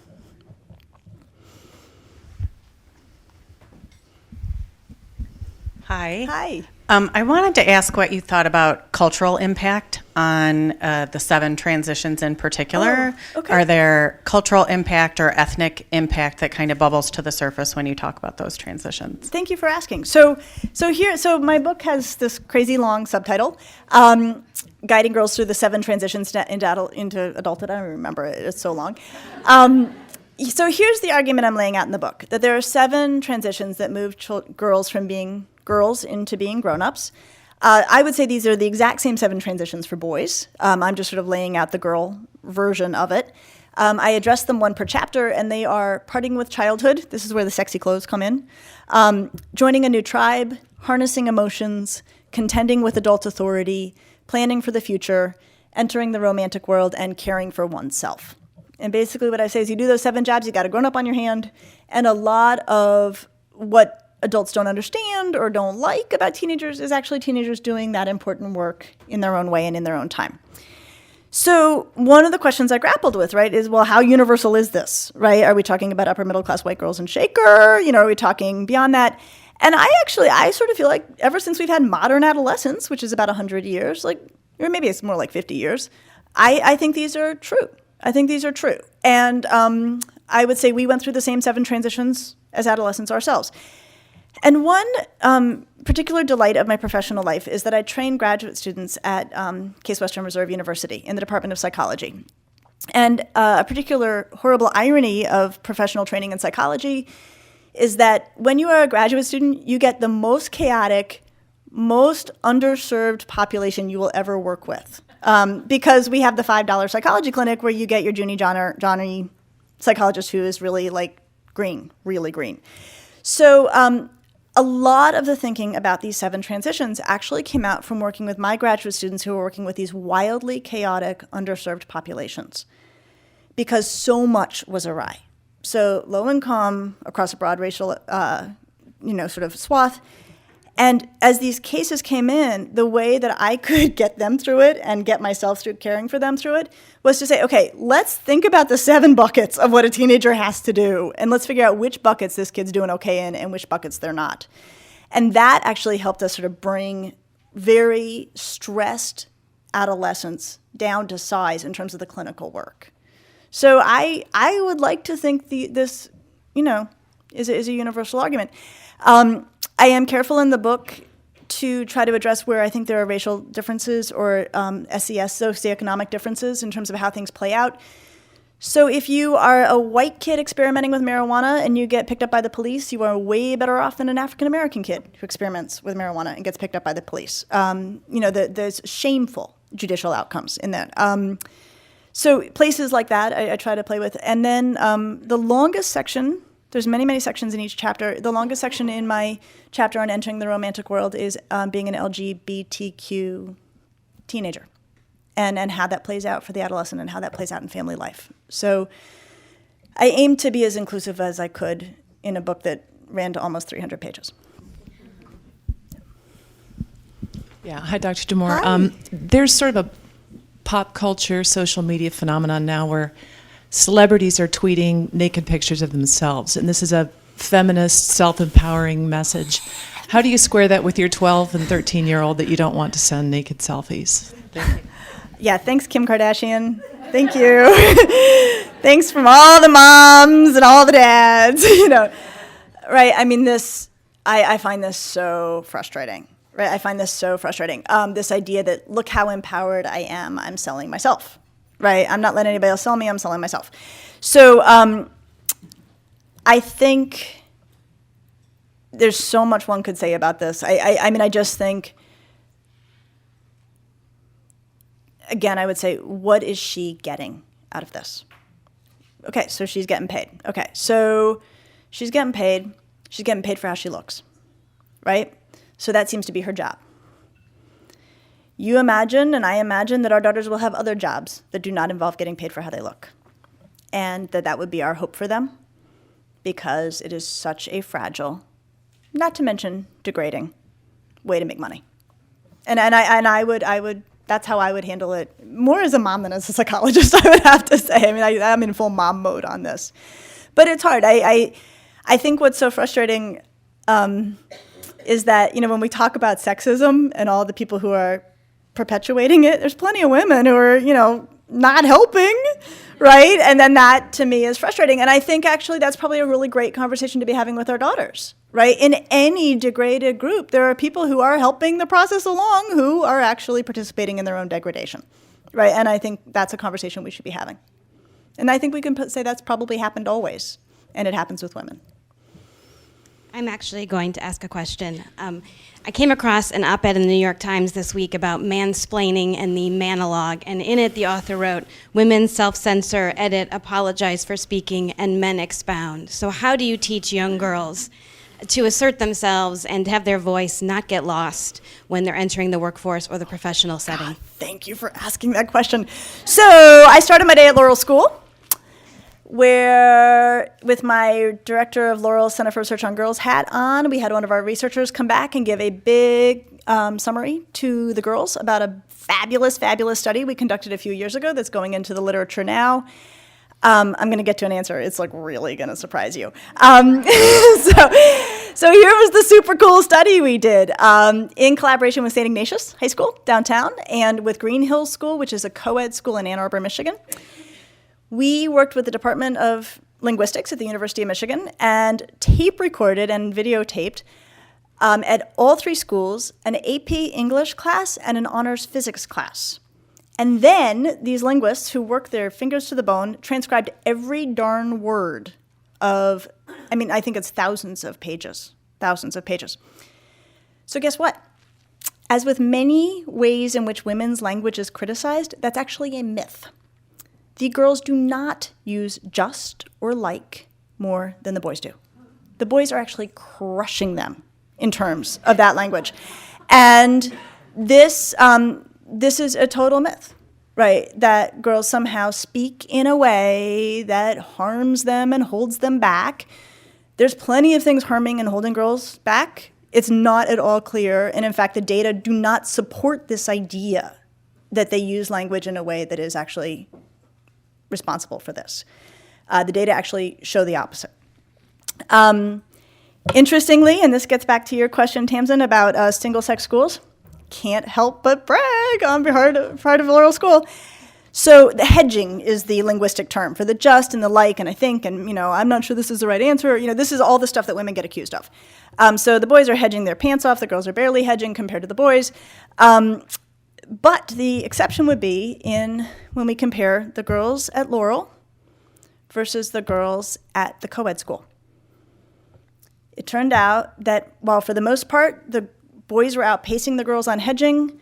Hi. Hi. I wanted to ask what you thought about cultural impact on the 7 transitions in particular. Oh, okay. Are there cultural impact or ethnic impact that kind of bubbles to the surface when you talk about those transitions? Thank you for asking. So my book has this crazy long subtitle, Guiding Girls Through the 7 Transitions into Adulthood. I don't remember it. It's so long. So here's the argument I'm laying out in the book, that there are 7 transitions that move girls from being girls into being grown-ups. I would say these are the exact same 7 transitions for boys. I'm just sort of laying out the girl version of it. I address them one per chapter, and they are parting with childhood. This is where the sexy clothes come in. Joining a new tribe, harnessing emotions, contending with adult authority, planning for the future, entering the romantic world, and caring for oneself. And basically what I say is you do those 7 jobs, you got a grown-up on your hand, and a lot of what adults don't understand or don't like about teenagers is actually teenagers doing that important work in their own way and in their own time. So one of the questions I grappled with, right, is, well, how universal is this, right? Are we talking about upper middle class white girls in Shaker? You know, are we talking beyond that? And I sort of feel like ever since we've had modern adolescence, which is about 100 years, like, or maybe it's more like 50 years, I think these are true. I think these are true. And I would say we went through the same 7 transitions as adolescents ourselves. And one particular delight of my professional life is that I train graduate students at Case Western Reserve University in the Department of Psychology. And a particular horrible irony of professional training in psychology is that when you are a graduate student, you get the most chaotic, most underserved population you will ever work with. Because we have the $5 psychology clinic where you get your Johnny psychologist who is really like green, really green. So a lot of the thinking about these 7 transitions actually came out from working with my graduate students who were working with these wildly chaotic, underserved populations because so much was awry. So low income, across a broad racial, sort of swath, And as these cases came in, the way that I could get them through it and get myself through caring for them through it was to say, okay, let's think about the 7 buckets of what a teenager has to do, and let's figure out which buckets this kid's doing okay in and which buckets they're not. And that actually helped us sort of bring very stressed adolescents down to size in terms of the clinical work. So I would like to think this, is a universal argument. I am careful in the book to try to address where I think there are racial differences or SES, socioeconomic differences in terms of how things play out. So if you are a white kid experimenting with marijuana and you get picked up by the police, you are way better off than an African-American kid who experiments with marijuana and gets picked up by the police. There's shameful judicial outcomes in that. So places like that I try to play with. And then the longest section, there's many, many sections in each chapter. The longest section in my chapter on entering the romantic world is being an LGBTQ teenager and how that plays out for the adolescent and how that plays out in family life. So I aimed to be as inclusive as I could in a book that ran to almost 300 pages. Yeah, hi, Dr. Damour. Hi. There's sort of a pop culture, social media phenomenon now where celebrities are tweeting naked pictures of themselves, and this is a feminist, self-empowering message. How do you square that with your 12 and 13-year-old that you don't want to send naked selfies? Thank you. Yeah, thanks, Kim Kardashian. Thank you. Thanks from all the moms and all the dads, Right, I mean, I find this so frustrating. Right, I find this so frustrating. This idea that, look how empowered I am, I'm selling myself. Right, I'm not letting anybody else sell me, I'm selling myself. So I think there's so much one could say about this. I just think, again, I would say, what is she getting out of this? Okay, so she's getting paid. Okay, so she's getting paid. She's getting paid for how she looks, right? So that seems to be her job. You imagine, and I imagine, that our daughters will have other jobs that do not involve getting paid for how they look. And that would be our hope for them, because it is such a fragile, not to mention degrading, way to make money. And I would that's how I would handle it, more as a mom than as a psychologist, I would have to say. I mean, I'm in full mom mode on this. But it's hard. I think what's so frustrating is that, when we talk about sexism and all the people who are perpetuating it, there's plenty of women who are, not helping, right? And then that, to me, is frustrating. And I think, actually, that's probably a really great conversation to be having with our daughters, right? In any degraded group, there are people who are helping the process along who are actually participating in their own degradation, right? And I think that's a conversation we should be having. And I think we can say that's probably happened always, and it happens with women. I'm actually going to ask a question. I came across an op-ed in the New York Times this week about mansplaining and the manologue, and in it the author wrote, "Women self-censor, edit, apologize for speaking, and men expound." So how do you teach young girls to assert themselves and have their voice not get lost when they're entering the workforce or the professional setting? God, thank you for asking that question. So I started my day at Laurel School, where with my director of Laurel Center for Research on Girls hat on, we had one of our researchers come back and give a big summary to the girls about a fabulous, fabulous study we conducted a few years ago that's going into the literature now. I'm going to get to an answer. It's really going to surprise you. So here was the super cool study we did in collaboration with St. Ignatius High School downtown and with Green Hills School, which is a co-ed school in Ann Arbor, Michigan. We worked with the Department of Linguistics at the University of Michigan and tape recorded and videotaped at all 3 schools an AP English class and an honors physics class. And then these linguists who worked their fingers to the bone transcribed every darn word of, I think it's thousands of pages. So guess what? As with many ways in which women's language is criticized, that's actually a myth. The girls do not use just or like more than the boys do. The boys are actually crushing them in terms of that language. And this is a total myth, right? That girls somehow speak in a way that harms them and holds them back. There's plenty of things harming and holding girls back It's not at all clear, and in fact, the data do not support this idea that they use language in a way that is actually responsible for this. The data actually show the opposite. Interestingly, and this gets back to your question, Tamsin, about single-sex schools, can't help but brag on part of Laurel School. So the hedging is the linguistic term for the just and the like and I think, and I'm not sure this is the right answer. This is all the stuff that women get accused of. So the boys are hedging their pants off, the girls are barely hedging compared to the boys. But the exception would be when we compare the girls at Laurel versus the girls at the co-ed school. It turned out that while for the most part the boys were outpacing the girls on hedging,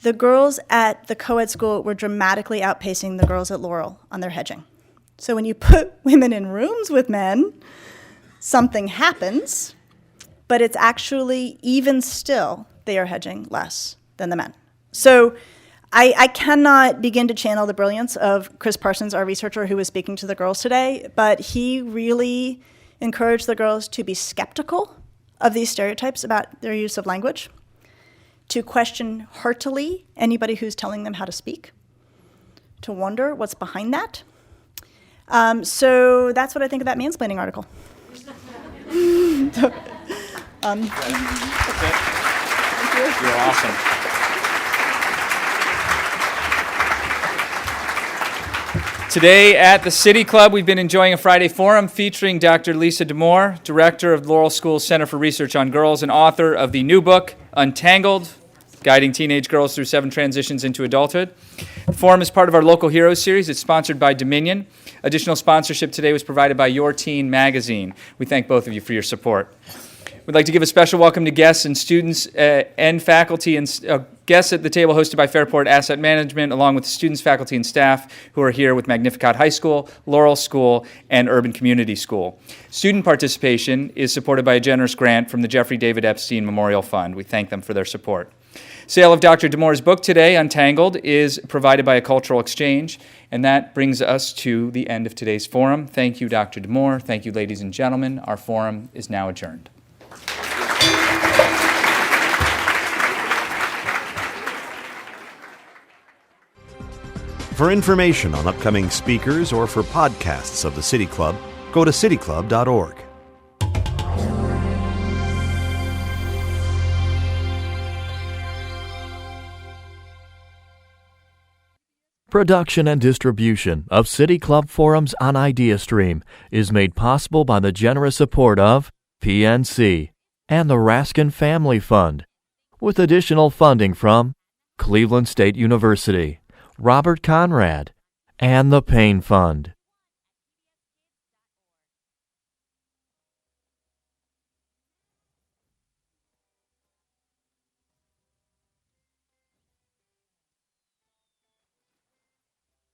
the girls at the co-ed school were dramatically outpacing the girls at Laurel on their hedging. So when you put women in rooms with men, something happens, but it's actually, even still, they are hedging less than the men. So I cannot begin to channel the brilliance of Chris Parsons, our researcher who was speaking to the girls today, but he really encouraged the girls to be skeptical of these stereotypes about their use of language, to question heartily anybody who's telling them how to speak, to wonder what's behind that. So that's what I think of that mansplaining article. You're awesome. Today at the City Club, we've been enjoying a Friday Forum featuring Dr. Lisa Damour, director of Laurel School's Center for Research on Girls and author of the new book, Untangled, Guiding Teenage Girls Through 7 Transitions into Adulthood. The forum is part of our Local Heroes series. It's sponsored by Dominion. Additional sponsorship today was provided by Your Teen magazine. We thank both of you for your support. We'd like to give a special welcome to guests and students and faculty and guests at the table hosted by Fairport Asset Management, along with the students, faculty, and staff who are here with Magnificat High School, Laurel School, and Urban Community School. Student participation is supported by a generous grant from the Jeffrey David Epstein Memorial Fund. We thank them for their support. Sale of Dr. Damour's book today, Untangled, is provided by a cultural exchange, and that brings us to the end of today's forum. Thank you, Dr. Damour. Thank you, ladies and gentlemen. Our forum is now adjourned. For information on upcoming speakers or for podcasts of the City Club, go to cityclub.org. Production and distribution of City Club Forums on IdeaStream is made possible by the generous support of PNC and the Raskin Family Fund, with additional funding from Cleveland State University, Robert Conrad, and the Payne Fund.